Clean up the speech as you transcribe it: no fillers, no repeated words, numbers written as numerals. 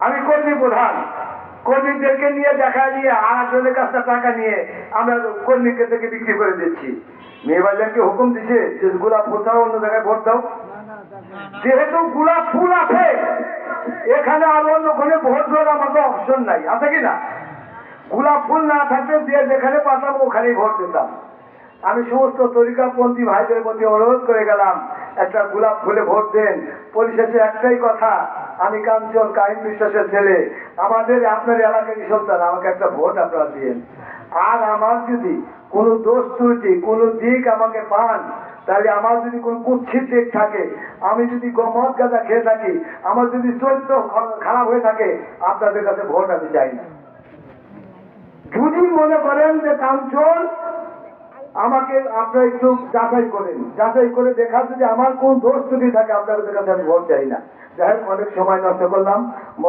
আমি কর্মী প্রধান, কর্মীদেরকে নিয়ে দেখা দিয়ে আর একজনের কাছে টাকা নিয়ে আমরা কর্মীকে থেকে বিক্রি করে দিচ্ছি। মেয়েবাজারকে হুকুম দিছে যে গোলাপ ফুল ছাড়া অন্য জায়গায় ভোট দাও। যেহেতু গোলাপ ফুল আছে এখানে আর অন্য কোনো ভোট দেওয়ার আমাদের অপশন নাই, আছে কি না? গোলাপ ফুল না থাকলে যে যেখানে পাতাম ওখানেই ভোট দিতাম। আমি সমস্ত তরিকাপন্থী ভাইদের প্রতি অনুরোধ করে গেলাম, একটা গোলাপ ফুলে ভোট দেন। পরিশেষে একটাই কথা, আমি কাঞ্চন কাহিম বিশ্বাসের ছেলে, আমাদের আপনার এলাকারই সন্তান, আমাকে একটা ভোট আপনারা দিয়েন। আর আমার যদি কোনো দোষ ত্রুটি কোনো দিক আমাকে পান, তাহলে আমার যদি কোনো কুৎসিত দিক থাকে, আমি যদি মদ গাঁজা খেয়ে থাকি, আমার যদি চরিত্র খারাপ হয়ে থাকে, আপনাদের কাছে ভোট আমি চাই না। যদি মনে করেন যে কাঞ্চন আমাকে আপনারা একটু যাচাই করেন, যাচাই করে দেখা যদি আমার কোন দোষ ত্রুটি থাকে আপনাদের কাছে আমি ভোট চাই না। যাই হোক, অনেক সময় নষ্ট করলাম।